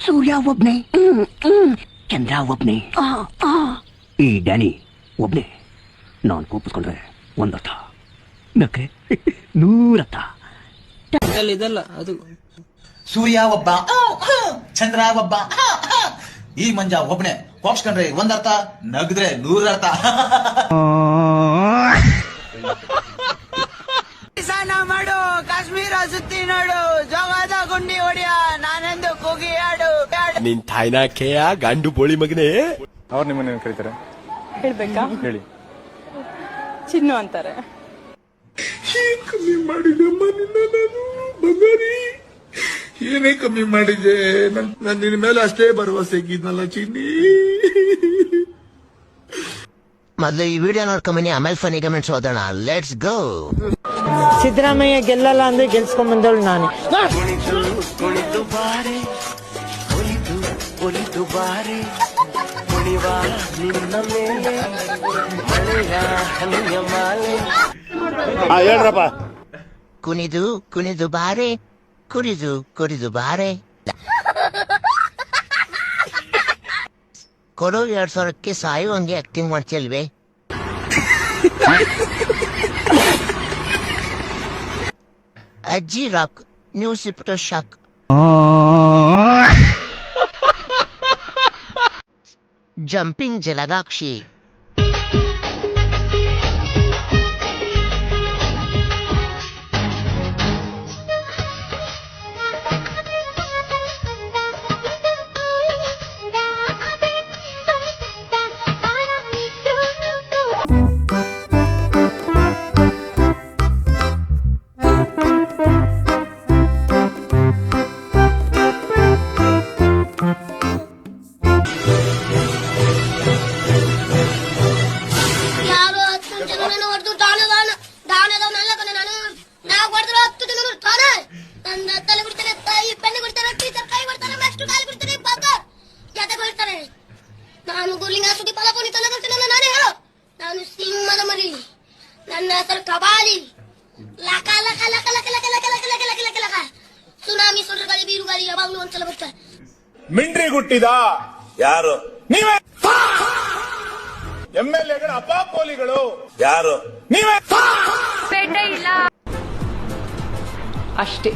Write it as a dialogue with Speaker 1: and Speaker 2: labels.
Speaker 1: ಸೂರ್ಯ ಒಬ್ನೇ, ಚಂದ್ರ ಒಬ್ನೇ, ಈ ಡ್ಯಾನಿ ಒಬ್ನೇ. ನಾನು ಕೋಪಿಸ್ಕೊಂಡ್ರೆ ಒಂದರ್ಥ, ನಕ್ರೆ 100 ಅರ್ಥ.
Speaker 2: ಇದಲ್ಲ ಅದು.
Speaker 3: ಸೂರ್ಯ ಒಬ್ಬ, ಚಂದ್ರ ಒಬ್ಬ, ಈ ಮಂಜ ಒಬ್ನೇ. ಕೋಪಿಸ್ಕೊಂಡ್ರೆ ಒಂದರ್ಥ, ನಗದ್ರೆ 100 ಅರ್ಥ.
Speaker 2: ಸ್ನಾನ ಮಾಡು, ಕಾಶ್ಮೀರ ಸುತ್ತಿ ನೋಡು, ಜೋಗದ ಗುಂಡಿ ಹೊಡಿಯ, ನಾನೆಂದು ಕೂಗಿ ಆಡು.
Speaker 4: ನಿನ್ ತಾಯ್ನಾಕೆಯ ಗಂಡು ಬೋಳಿ ಮಗನೇ.
Speaker 5: ಅವ್ರು ನಿಮ್ಮನ್ನ ಕರೀತಾರೆ,
Speaker 6: ಹೇಳ್ಬೇಕಾ?
Speaker 5: ಹೇಳಿ.
Speaker 6: ಚಿನ್ನು ಅಂತಾರೆ.
Speaker 7: ಕಮ್ಮಿ ಮಾಡಿದಮ್ಮ ನಿನ್ನ, ನಾನು ಬಂಗಾರಿ ಏನೇ ಕಮ್ಮಿ ಮಾಡಿದೆ. ನಾನು ನಿನ್ನ ಮೇಲೆ ಅಷ್ಟೇ ಭರವಸೆ ಇದ್ನಲ್ಲ ಚಿನ್ನಿ.
Speaker 8: ಮೊದಲು ಈ ವಿಡಿಯೋ ನೋಡ್ಕೊಂಬನಿ, ಆಮೇಲೆ ಫನಿ ಕಮೆಂಟ್ಸ್ ಓದೋಣ. Let's go.
Speaker 2: ಸಿದ್ದರಾಮಯ್ಯ ಗೆಲ್ಲಲ್ಲ ಅಂದ್ರೆ ಗೆಲ್ಸ್ಕೊಂಡ್ ಬಂದವಳು ನಾನೇ.
Speaker 4: ಹೇಳ್ರಪ್ಪ.
Speaker 8: ಕುಣಿದು ಕುಣಿದು ಬಾರೆ, ಕುಡಿದು ಕುಡಿದು ಬಾರೆ. ಕೊಡೋ 2,000ಕ್ಕೆ ಸಾಯುವಂಗೆ ಆಕ್ಟಿಂಗ್ ಮಾಡ್ತಿಲ್ವೇ? ಅಜ್ಜಿ rock, news reporter shock. Jumping ಜಲದಾಕ್ಷಿ.
Speaker 9: ನಾನು ಗುರ್ಲಿಂಗ ಸುದ್ದಿ ಫಲಪೋನಿ ತನಗಲ್ತೀನಿ. ನಾನೇ ಹೇಳು, ನಾನು ಸಿಂಹದ ಮರಿ, ನನ್ನ ಹೆಸರು ಕಬಾಲಿ. ಲಕ ಲಕ ಲಕ ಲಕ ಲಕ ಲಕ ಲಕ ಲಕ ಲಕ ಲಕ ಲಕ. ಸುನಾಮಿ, ಸುಳ್ಳುಗಾಳಿ, ಬೀರುಗಾಳಿ ಯಾವಾಗ್ಲೂ ಒಂದ್ಸಲ ಬರ್ತಾರೆ.
Speaker 7: ಮಿಂಡ್ರಿ ಗುಟ್ಟಿದ
Speaker 4: ಯಾರು?
Speaker 7: ನೀವೇ. MLAಗಳ ಅಪಾಪೋಲಿಗಳು
Speaker 4: ಯಾರು?
Speaker 7: ನೀವೇ.
Speaker 6: ಅಷ್ಟೇ.